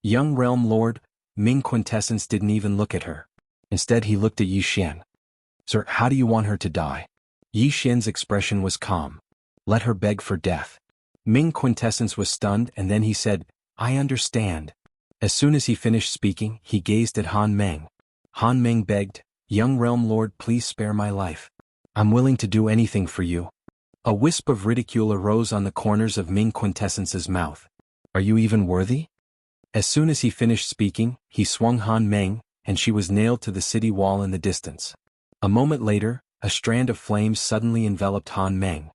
Young Realm Lord, Ming Quintessence didn't even look at her. Instead he looked at Yi Xian. Sir, how do you want her to die? Yi Xian's expression was calm. Let her beg for death. Ming Quintessence was stunned and then he said, I understand. As soon as he finished speaking, he gazed at Han Meng. Han Meng begged, Young Realm Lord, please spare my life. I'm willing to do anything for you. A wisp of ridicule arose on the corners of Ming Quintessence's mouth. Are you even worthy? As soon as he finished speaking, he swung Han Meng, and she was nailed to the city wall in the distance. A moment later, a strand of flames suddenly enveloped Han Meng.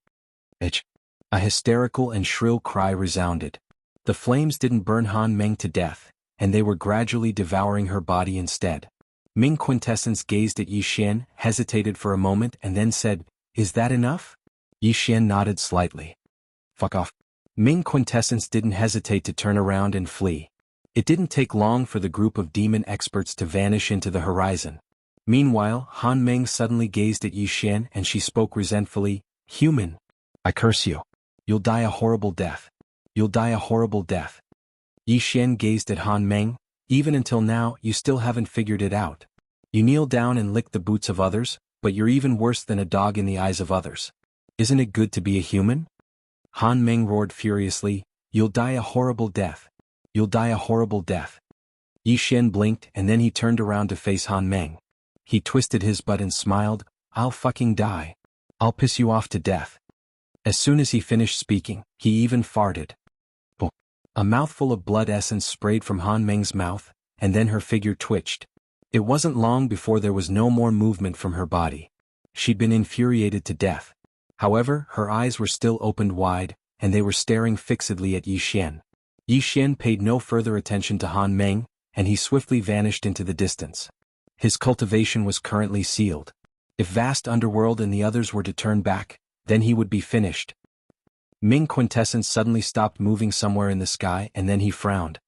Itch. A hysterical and shrill cry resounded. The flames didn't burn Han Meng to death, and they were gradually devouring her body instead. Ming Quintessence gazed at Yi Xian, hesitated for a moment and then said, Is that enough? Yi Xian nodded slightly. Fuck off. Ming Quintessence didn't hesitate to turn around and flee. It didn't take long for the group of demon experts to vanish into the horizon. Meanwhile, Han Meng suddenly gazed at Yi Xian and she spoke resentfully, Human. I curse you. You'll die a horrible death. You'll die a horrible death. Yi Xian gazed at Han Meng. Even until now, you still haven't figured it out. You kneel down and lick the boots of others, but you're even worse than a dog in the eyes of others. Isn't it good to be a human? Han Meng roared furiously, You'll die a horrible death. You'll die a horrible death. Yi Xian blinked and then he turned around to face Han Meng. He twisted his butt and smiled, I'll fucking die. I'll piss you off to death. As soon as he finished speaking, he even farted. Oh. A mouthful of blood essence sprayed from Han Meng's mouth, and then her figure twitched. It wasn't long before there was no more movement from her body. She'd been infuriated to death. However, her eyes were still opened wide, and they were staring fixedly at Yi Xian. Yi Xian paid no further attention to Han Meng, and he swiftly vanished into the distance. His cultivation was currently sealed. If Vast Underworld and the others were to turn back, then he would be finished. Ming Quintessence suddenly stopped moving somewhere in the sky and then he frowned.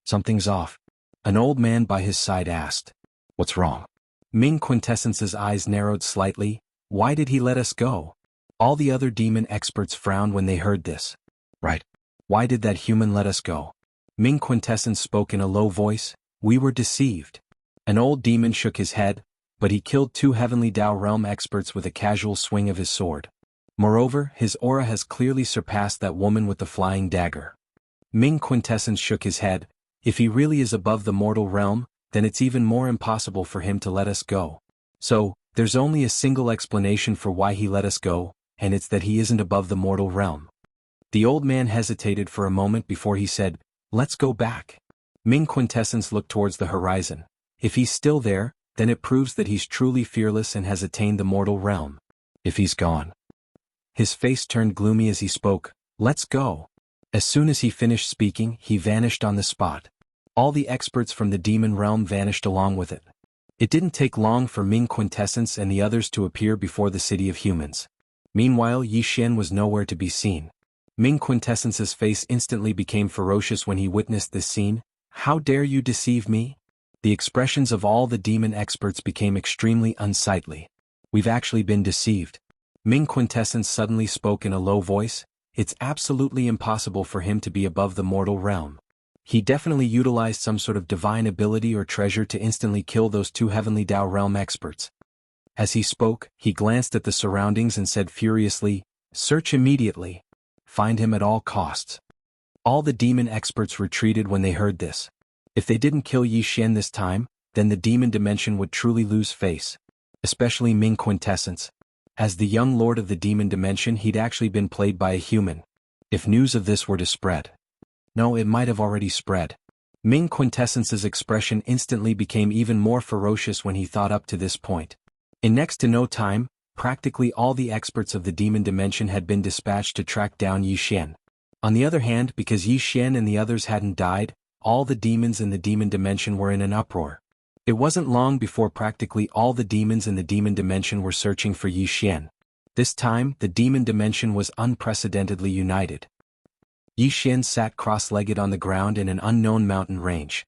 Something's off. An old man by his side asked. What's wrong? Ming Quintessence's eyes narrowed slightly. Why did he let us go? All the other demon experts frowned when they heard this. Right. Why did that human let us go? Ming Quintessence spoke in a low voice. We were deceived. An old demon shook his head, but he killed 2 Heavenly Dao Realm experts with a casual swing of his sword. Moreover, his aura has clearly surpassed that woman with the flying dagger. Ming Quintessence shook his head. If he really is above the mortal realm, then it's even more impossible for him to let us go. So, there's only a single explanation for why he let us go, and it's that he isn't above the mortal realm. The old man hesitated for a moment before he said, Let's go back. Ming Quintessence looked towards the horizon. If he's still there, then it proves that he's truly fearless and has attained the mortal realm. If he's gone. His face turned gloomy as he spoke, Let's go. As soon as he finished speaking, he vanished on the spot. All the experts from the demon realm vanished along with it. It didn't take long for Ming Quintessence and the others to appear before the city of humans. Meanwhile, Yi Xian was nowhere to be seen. Ming Quintessence's face instantly became ferocious when he witnessed this scene. How dare you deceive me? The expressions of all the demon experts became extremely unsightly. We've actually been deceived. Ming Quintessence suddenly spoke in a low voice. It's absolutely impossible for him to be above the mortal realm. He definitely utilized some sort of divine ability or treasure to instantly kill those 2 Heavenly Dao Realm experts. As he spoke, he glanced at the surroundings and said furiously, Search immediately. Find him at all costs. All the demon experts retreated when they heard this. If they didn't kill Yi Xian this time, then the demon dimension would truly lose face. Especially Ming Quintessence. As the young lord of the demon dimension, he'd actually been played by a human. If news of this were to spread. No, it might have already spread. Ming Quintessence's expression instantly became even more ferocious when he thought up to this point. In next to no time, practically all the experts of the demon dimension had been dispatched to track down Yi Xian. On the other hand, because Yi Xian and the others hadn't died, all the demons in the demon dimension were in an uproar. It wasn't long before practically all the demons in the demon dimension were searching for Yi Xian. This time, the demon dimension was unprecedentedly united. Yi Xian sat cross-legged on the ground in an unknown mountain range.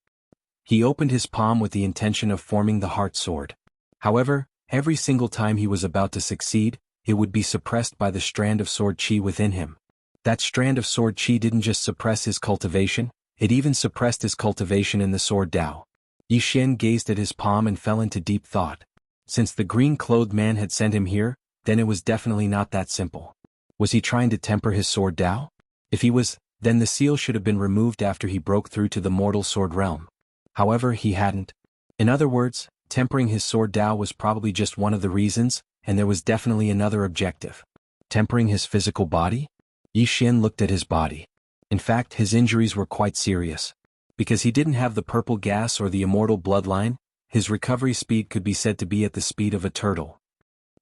He opened his palm with the intention of forming the heart sword. However, every single time he was about to succeed, it would be suppressed by the strand of sword chi within him. That strand of sword chi didn't just suppress his cultivation, It even suppressed his cultivation in the sword Dao. Yixin gazed at his palm and fell into deep thought. Since the green-clothed man had sent him here, then it was definitely not that simple. Was he trying to temper his sword Dao? If he was, then the seal should have been removed after he broke through to the mortal sword realm. However, he hadn't. In other words, tempering his sword Dao was probably just one of the reasons, and there was definitely another objective. Tempering his physical body? Yixin looked at his body. In fact, his injuries were quite serious. Because he didn't have the purple gas or the immortal bloodline, his recovery speed could be said to be at the speed of a turtle.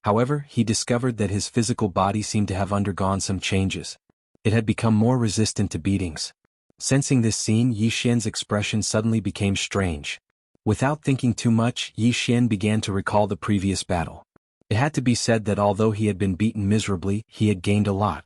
However, he discovered that his physical body seemed to have undergone some changes. It had become more resistant to beatings. Sensing this scene, Yixin's expression suddenly became strange. Without thinking too much, Yixin began to recall the previous battle. It had to be said that although he had been beaten miserably, he had gained a lot.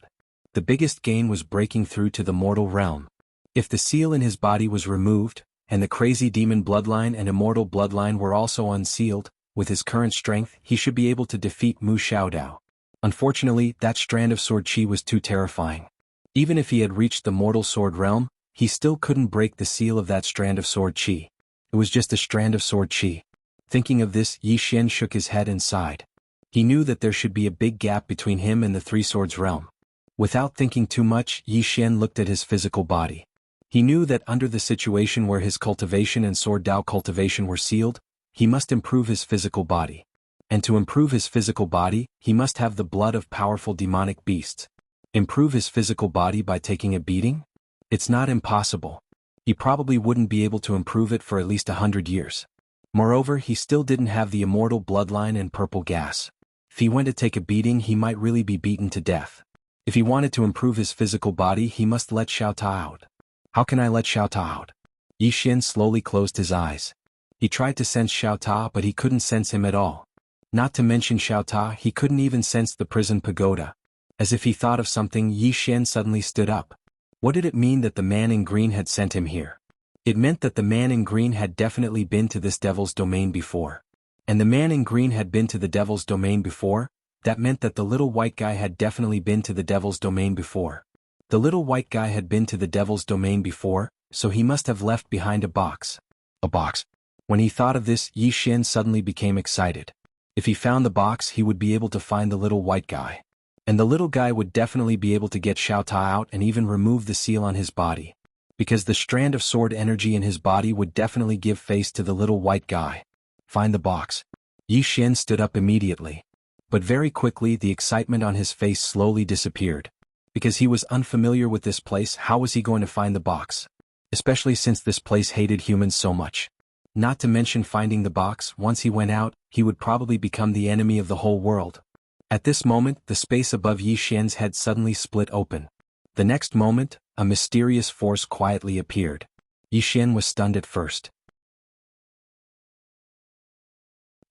The biggest gain was breaking through to the mortal realm. If the seal in his body was removed, and the crazy demon bloodline and immortal bloodline were also unsealed, with his current strength he should be able to defeat Mu Xiaodao. Unfortunately, that strand of sword qi was too terrifying. Even if he had reached the mortal sword realm, he still couldn't break the seal of that strand of sword qi. It was just a strand of sword qi. Thinking of this, Yixin shook his head and sighed. He knew that there should be a big gap between him and the Three Swords realm. Without thinking too much, Yixin looked at his physical body. He knew that under the situation where his cultivation and sword Dao cultivation were sealed, he must improve his physical body. And to improve his physical body, he must have the blood of powerful demonic beasts. Improve his physical body by taking a beating? It's not impossible. He probably wouldn't be able to improve it for at least 100 years. Moreover, he still didn't have the immortal bloodline and purple gas. If he went to take a beating, he might really be beaten to death. If he wanted to improve his physical body, he must let Xiao Ta out. How can I let Xiao Ta out? Yixin slowly closed his eyes. He tried to sense Xiao Ta, but he couldn't sense him at all. Not to mention Xiao Ta, he couldn't even sense the prison pagoda. As if he thought of something, Yixin suddenly stood up. What did it mean that the man in green had sent him here? It meant that the man in green had definitely been to this devil's domain before. And the man in green had been to the devil's domain before. That meant that the little white guy had definitely been to the devil's domain before. The little white guy had been to the devil's domain before, so he must have left behind a box. A box. When he thought of this, Yixin suddenly became excited. If he found the box, he would be able to find the little white guy. And the little guy would definitely be able to get Xiao Ta out and even remove the seal on his body. Because the strand of sword energy in his body would definitely give face to the little white guy. Find the box. Yixin stood up immediately. But very quickly the excitement on his face slowly disappeared. Because he was unfamiliar with this place, how was he going to find the box? Especially since this place hated humans so much. Not to mention finding the box, once he went out, he would probably become the enemy of the whole world. At this moment, the space above Yixin's head suddenly split open. The next moment, a mysterious force quietly appeared. Yixin was stunned at first.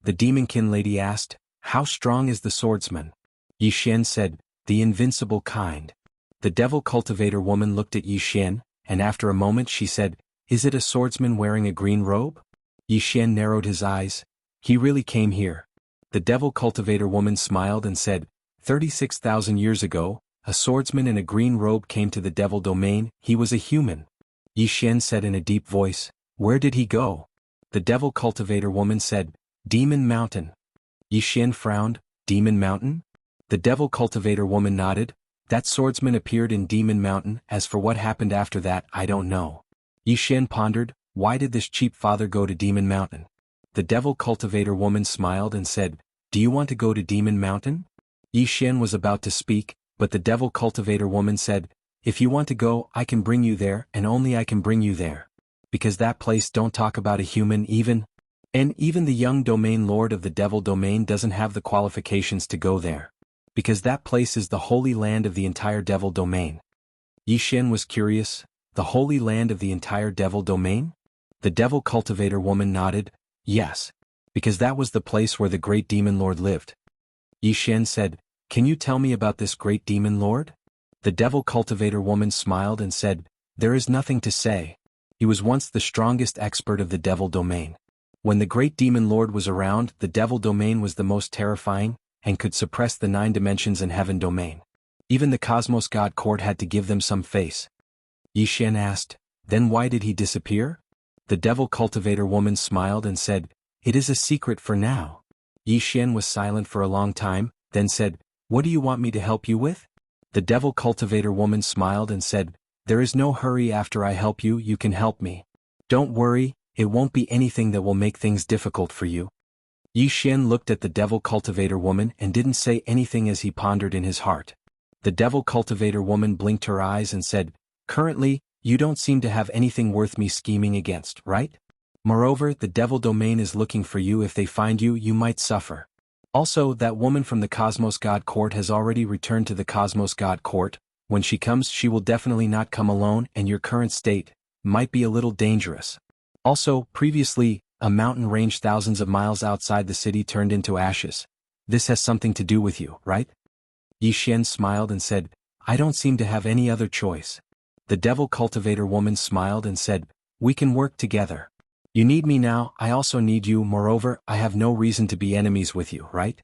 The demonkin lady asked, "How strong is the swordsman?" Yixin said, "The invincible kind." The devil cultivator woman looked at Yixin, and after a moment she said, "Is it a swordsman wearing a green robe?" Yixin narrowed his eyes. "He really came here." The devil cultivator woman smiled and said, 36,000 years ago, a swordsman in a green robe came to the devil domain. He was a human." Yixin said in a deep voice, "Where did he go?" The devil cultivator woman said, "Demon Mountain." Yixin frowned, "Demon Mountain?" The devil cultivator woman nodded. "That swordsman appeared in Demon Mountain. As for what happened after that, I don't know." Yixin pondered, "Why did this cheap father go to Demon Mountain?" The devil cultivator woman smiled and said, "Do you want to go to Demon Mountain?" Yixin was about to speak, but the devil cultivator woman said, "If you want to go, I can bring you there, and only I can bring you there. Because that place don't talk about a human even the young domain lord of the devil domain doesn't have the qualifications to go there. Because that place is the holy land of the entire devil domain." Yixin was curious, the holy land of the entire devil domain? The devil cultivator woman nodded, "Yes. Because that was the place where the great demon lord lived." Yixin said, "Can you tell me about this great demon lord?" The devil cultivator woman smiled and said, "There is nothing to say. He was once the strongest expert of the devil domain. When the great demon lord was around, the devil domain was the most terrifying, and could suppress the 9 dimensions in heaven domain. Even the cosmos god court had to give them some face." Yixin asked, Then why did he disappear? The devil cultivator woman smiled and said, "It is a secret for now." Yi Xian was silent for a long time, then said, "What do you want me to help you with?" The devil cultivator woman smiled and said, "There is no hurry. After I help you, you can help me. Don't worry, it won't be anything that will make things difficult for you." Yi Xian looked at the devil cultivator woman and didn't say anything as he pondered in his heart. The devil cultivator woman blinked her eyes and said, "Currently, you don't seem to have anything worth me scheming against, right? Moreover, the devil domain is looking for you. If they find you, you might suffer. Also, that woman from the Cosmos God Court has already returned to the Cosmos God Court. When she comes, she will definitely not come alone, and your current state might be a little dangerous. Also, previously, a mountain range thousands of miles outside the city turned into ashes. This has something to do with you, right?" Yi Xian smiled and said, "I don't seem to have any other choice." The devil cultivator woman smiled and said, "We can work together. You need me now, I also need you. Moreover, I have no reason to be enemies with you, right?"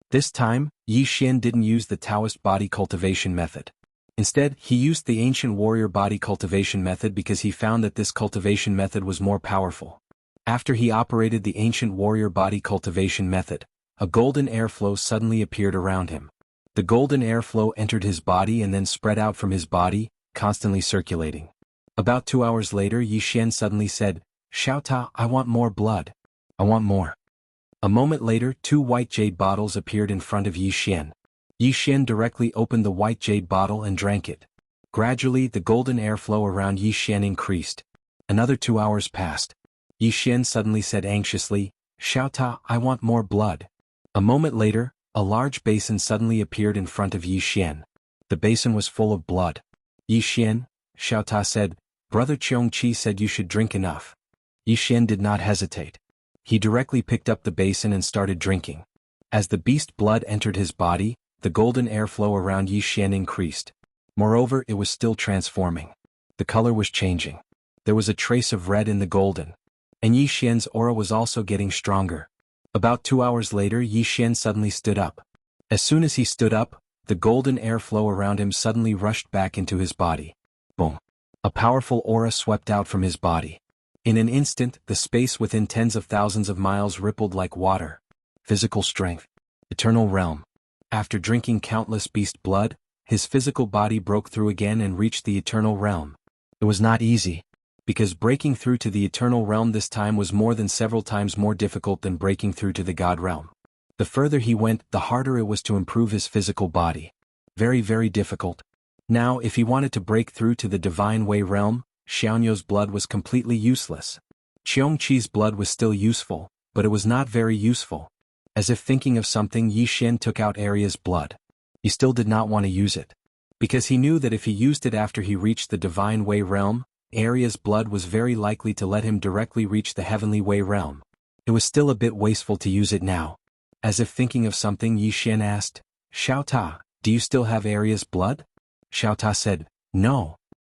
This time, Yi Xian didn't use the Taoist body cultivation method. Instead, he used the ancient warrior body cultivation method because he found that this cultivation method was more powerful. After he operated the ancient warrior body cultivation method, a golden airflow suddenly appeared around him. The golden airflow entered his body and then spread out from his body, constantly circulating. About 2 hours later, Yi Xian suddenly said, "Xiao Ta, I want more blood. I want more." A moment later, 2 white jade bottles appeared in front of Yi Xian. Yi Xian directly opened the white jade bottle and drank it. Gradually, the golden airflow around Yi Xian increased. Another 2 hours passed. Yi Xian suddenly said anxiously, "Xiao Ta, I want more blood." A moment later, a large basin suddenly appeared in front of Yi Xian. The basin was full of blood. "Yi Xian," Xiao Ta said, "Brother Qiong Qi said you should drink enough." Yi Xian did not hesitate. He directly picked up the basin and started drinking. As the beast blood entered his body, the golden airflow around Yi Xian increased. Moreover, it was still transforming. The color was changing. There was a trace of red in the golden. And Yi Xian's aura was also getting stronger. About 2 hours later, Yi Xian suddenly stood up. As soon as he stood up, the golden airflow around him suddenly rushed back into his body. Boom! A powerful aura swept out from his body. In an instant, the space within tens of thousands of miles rippled like water. Physical strength. Eternal realm. After drinking countless beast blood, his physical body broke through again and reached the eternal realm. It was not easy, because breaking through to the eternal realm this time was more than several times more difficult than breaking through to the God realm. The further he went, the harder it was to improve his physical body. Very, very difficult. Now, if he wanted to break through to the divine way realm, Xiaonu's blood was completely useless. Qiong Qi's blood was still useful, but it was not very useful. As if thinking of something, Yi Xian took out Arya's blood. He still did not want to use it, because he knew that if he used it after he reached the divine way realm, Arya's blood was very likely to let him directly reach the heavenly way realm. It was still a bit wasteful to use it now. As if thinking of something, Yi Xian asked, "Xiao Ta, do you still have Arya's blood?" Xiao Ta said, "No."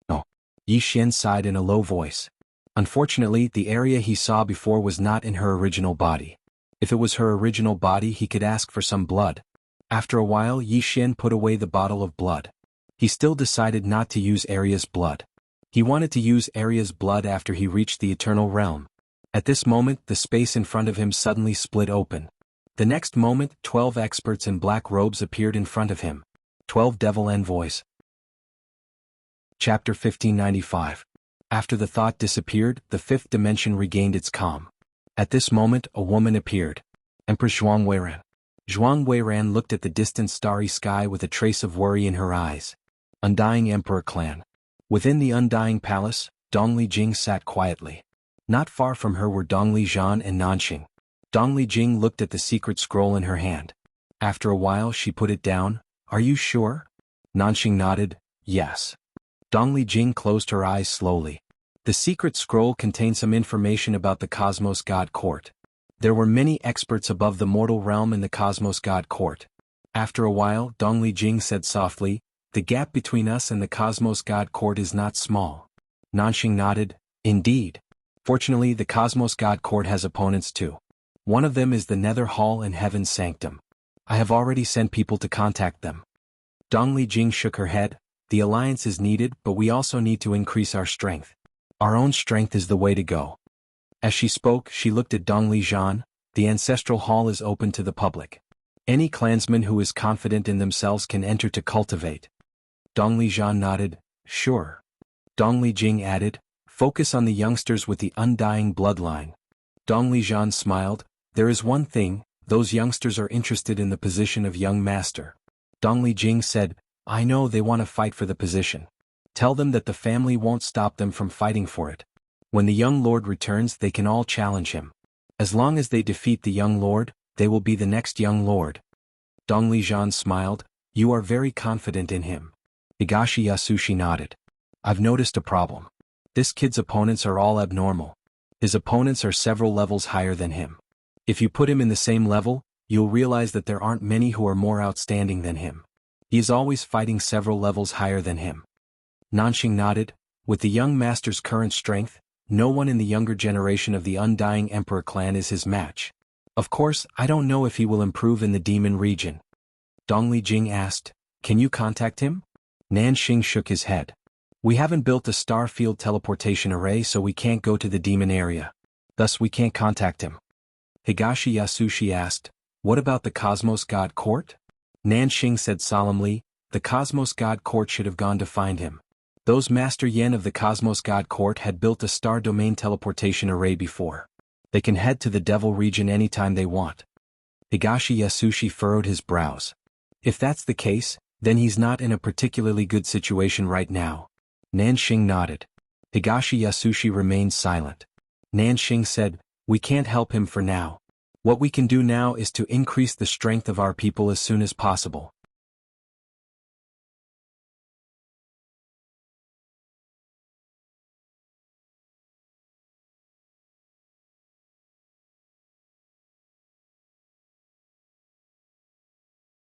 "No." Yi Xian sighed in a low voice. Unfortunately, the Arya he saw before was not in her original body. If it was her original body, he could ask for some blood. After a while, Yi Xian put away the bottle of blood. He still decided not to use Arya's blood. He wanted to use Arya's blood after he reached the eternal realm. At this moment, the space in front of him suddenly split open. The next moment, 12 experts in black robes appeared in front of him. 12 devil envoys. Chapter 1595. After the thought disappeared, the fifth dimension regained its calm. At this moment, a woman appeared. Empress Zhuang Weiran. Zhuang Weiran looked at the distant starry sky with a trace of worry in her eyes. Undying Emperor Clan. Within the Undying Palace, Dongli Jing sat quietly. Not far from her were Dongli Zhan and Nanxing. Dongli Jing looked at the secret scroll in her hand. After a while, she put it down. "Are you sure?" Nanxing nodded, "Yes." Dongli Jing closed her eyes slowly. The secret scroll contained some information about the Cosmos God Court. There were many experts above the mortal realm in the Cosmos God Court. After a while, Dongli Jing said softly, "The gap between us and the Cosmos God Court is not small." Nanxing nodded, "Indeed. Fortunately, the Cosmos God Court has opponents too. One of them is the Nether Hall and Heaven's Sanctum. I have already sent people to contact them. Dong Li Jing shook her head. The alliance is needed, but we also need to increase our strength. Our own strength is the way to go. As she spoke, she looked at Dong Li Zhan. The ancestral hall is open to the public. Any clansman who is confident in themselves can enter to cultivate. Dong Li Zhan nodded. Sure. Dong Li Jing added, focus on the youngsters with the undying bloodline. Dong Li Zhan smiled. There is one thing, those youngsters are interested in the position of young master. Dong Li Jing said, I know they want to fight for the position. Tell them that the family won't stop them from fighting for it. When the young lord returns, they can all challenge him. As long as they defeat the young lord, they will be the next young lord. Dong Li Zhan smiled. You are very confident in him. Higashi Yasushi nodded. I've noticed a problem. This kid's opponents are all abnormal. His opponents are several levels higher than him. If you put him in the same level, you'll realize that there aren't many who are more outstanding than him. He is always fighting several levels higher than him. Nanxing nodded. With the young master's current strength, no one in the younger generation of the Undying Emperor clan is his match. Of course, I don't know if he will improve in the demon region. Dong Li Jing asked, can you contact him? Nanxing shook his head. We haven't built a star field teleportation array, so we can't go to the demon area. Thus we can't contact him. Higashi Yasushi asked, what about the Cosmos God Court? Nanxing said solemnly, the Cosmos God Court should have gone to find him. Those Master Yen of the Cosmos God Court had built a star domain teleportation array before. They can head to the Devil region anytime they want. Higashi Yasushi furrowed his brows. If that's the case, then he's not in a particularly good situation right now. Nanxing nodded. Higashi Yasushi remained silent. Nanxing said, we can't help him for now. What we can do now is to increase the strength of our people as soon as possible.